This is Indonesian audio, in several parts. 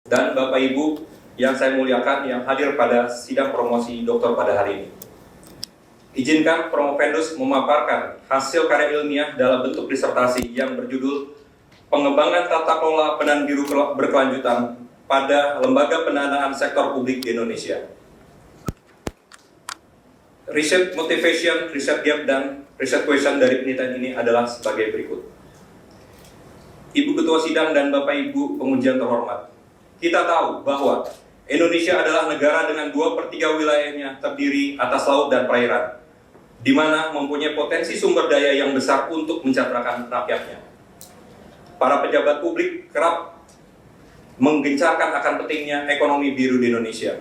Dan Bapak Ibu yang saya muliakan yang hadir pada sidang promosi doktor pada hari ini. Izinkan Promovendus memaparkan hasil karya ilmiah dalam bentuk disertasi yang berjudul Pengembangan Tata Kelola Pendanaan Biru Berkelanjutan pada Lembaga Pendanaan Sektor Publik di Indonesia. Research motivation, research gap, dan research question dari penelitian ini adalah sebagai berikut. Ibu Ketua Sidang dan Bapak Ibu pengujian terhormat, kita tahu bahwa Indonesia adalah negara dengan 2/3 wilayahnya terdiri atas laut dan perairan, di mana mempunyai potensi sumber daya yang besar untuk mensejahterakan rakyatnya. Para pejabat publik kerap menggencarkan akan pentingnya ekonomi biru di Indonesia.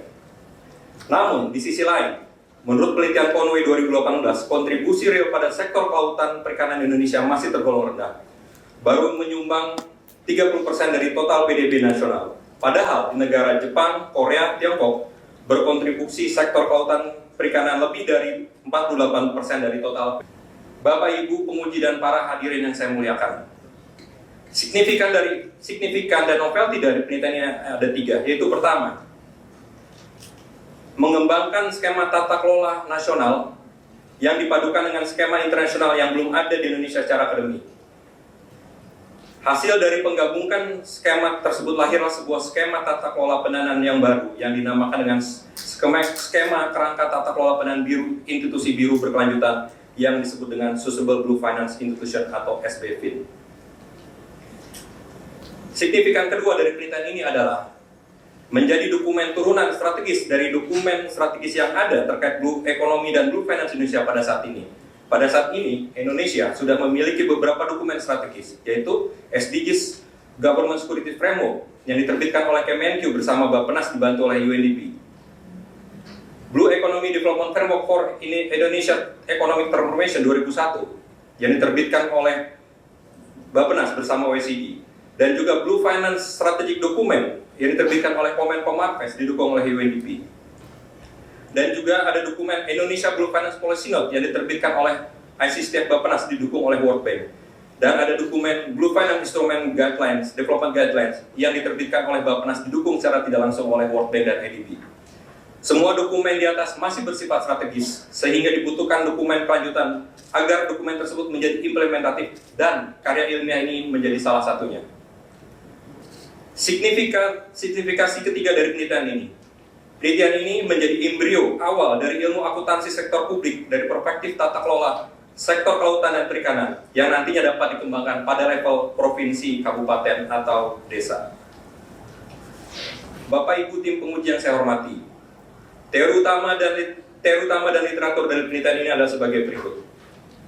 Namun, di sisi lain, menurut penelitian Conway 2018, kontribusi real pada sektor kelautan perikanan Indonesia masih tergolong rendah, baru menyumbang 30% dari total PDB nasional. Padahal di negara Jepang, Korea, Tiongkok berkontribusi sektor kelautan perikanan lebih dari 48% dari total. Bapak, Ibu, penguji, dan para hadirin yang saya muliakan, signifikan dan novelty dari penelitiannya ada 3, yaitu pertama, mengembangkan skema tata kelola nasional yang dipadukan dengan skema internasional yang belum ada di Indonesia secara akademik. Hasil dari penggabungkan skema tersebut lahirlah sebuah skema tata kelola pendanaan yang baru yang dinamakan dengan skema kerangka tata kelola pendanaan biru institusi biru berkelanjutan yang disebut dengan Sustainable Blue Finance Institution atau SBFIN. Signifikan kedua dari penelitian ini adalah menjadi dokumen turunan strategis dari dokumen strategis yang ada terkait blue ekonomi dan blue finance Indonesia pada saat ini. Pada saat ini, Indonesia sudah memiliki beberapa dokumen strategis, yaitu SDGs Government Security Framework yang diterbitkan oleh Kemenq bersama Bappenas dibantu oleh UNDP. Blue Economy Development Framework for Indonesia Economic Transformation 2001 yang diterbitkan oleh Bappenas bersama OECD. Dan juga Blue Finance Strategic Document yang diterbitkan oleh Kemenko Marves didukung oleh UNDP. Dan juga ada dokumen Indonesia Blue Finance Policy Note yang diterbitkan oleh ICSTF Bappenas didukung oleh World Bank. Dan ada dokumen Blue Finance Instrument Guidelines, Development Guidelines yang diterbitkan oleh Bappenas didukung secara tidak langsung oleh World Bank dan ADB. Semua dokumen di atas masih bersifat strategis, sehingga dibutuhkan dokumen kelanjutan agar dokumen tersebut menjadi implementatif dan karya ilmiah ini menjadi salah satunya. Signifikasi ketiga dari penelitian ini. Penelitian ini menjadi embrio awal dari ilmu akuntansi sektor publik dari perspektif tata kelola sektor kelautan dan perikanan yang nantinya dapat dikembangkan pada level provinsi, kabupaten, atau desa. Bapak Ibu tim penguji yang saya hormati, teori utama dan literatur dari penelitian ini adalah sebagai berikut.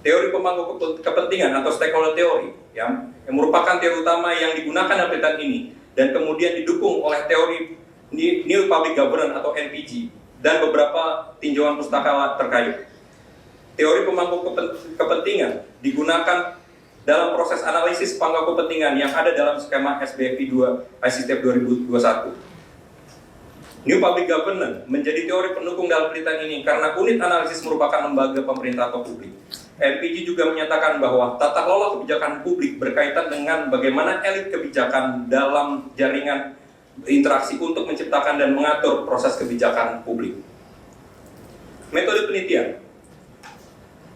Teori pemangku kepentingan atau stakeholder teori yang merupakan teori utama yang digunakan dalam penelitian ini dan kemudian didukung oleh teori New Public Governance atau NPG dan beberapa tinjauan pustaka terkait. Teori pemangku kepentingan digunakan dalam proses analisis pemangku kepentingan yang ada dalam skema SBFI 2 ICSTF 2021. New Public Governance menjadi teori pendukung dalam penelitian ini karena unit analisis merupakan lembaga pemerintah atau publik. NPG juga menyatakan bahwa tata kelola kebijakan publik berkaitan dengan bagaimana elit kebijakan dalam jaringan interaksi untuk menciptakan dan mengatur proses kebijakan publik. Metode penelitian.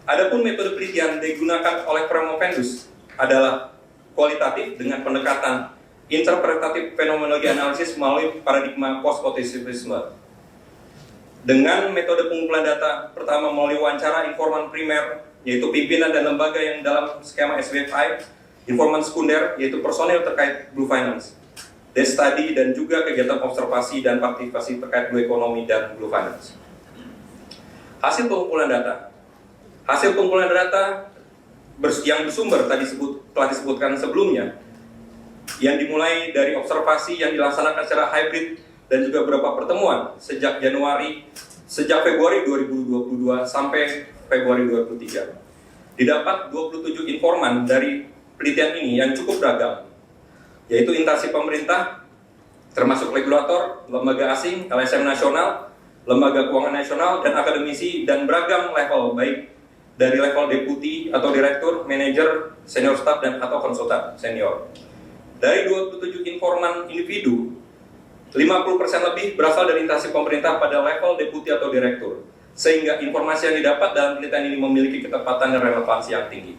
Adapun metode penelitian digunakan oleh Promovendus adalah kualitatif dengan pendekatan interpretatif fenomenologi analisis melalui paradigma post-positivisme. Dengan metode pengumpulan data, pertama melalui wawancara informan primer, yaitu pimpinan dan lembaga yang dalam skema SBFI, informan sekunder, yaitu personil terkait Blue Finance, desk study, dan juga kegiatan observasi dan partisipasi terkait Blue Economy dan Blue Finance. Hasil pengumpulan data. Hasil pengumpulan data yang bersumber telah disebutkan sebelumnya, yang dimulai dari observasi yang dilaksanakan secara hybrid dan juga beberapa pertemuan sejak Februari 2022 sampai Februari 2023. Didapat 27 informan dari penelitian ini yang cukup beragam, yaitu instansi pemerintah, termasuk regulator, lembaga asing, LSM nasional, lembaga keuangan nasional, dan akademisi, dan beragam level, baik dari level deputi atau direktur, manajer, senior staff, dan atau konsultan senior. Dari 27 informan individu 50% lebih berasal dari instansi pemerintah pada level deputi atau direktur, sehingga informasi yang didapat dalam penelitian ini memiliki ketepatan dan relevansi yang tinggi.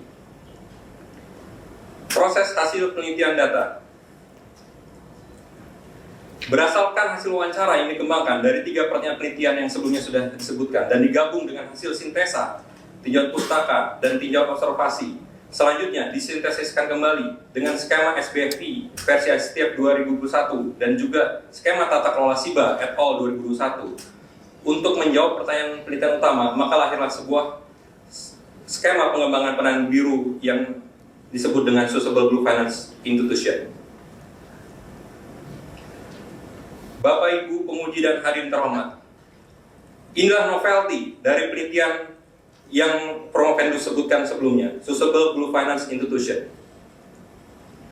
Proses hasil penelitian data. Berdasarkan hasil wawancara yang dikembangkan dari 3 pertanyaan penelitian yang sebelumnya sudah disebutkan dan digabung dengan hasil sintesa, tinjauan pustaka, dan tinjauan observasi, selanjutnya disintesiskan kembali dengan skema SBFI versi STF 2021 dan juga skema tata kelola SIBA et al. 2021. Untuk menjawab pertanyaan penelitian utama, maka lahirlah sebuah skema pengembangan pendanaan biru yang disebut dengan Sustainable Blue Finance Institution. Bapak, Ibu, penguji dan hadirin terhormat, inilah novelty dari penelitian yang Promovendus sebutkan sebelumnya, Sustainable Blue Finance Institution.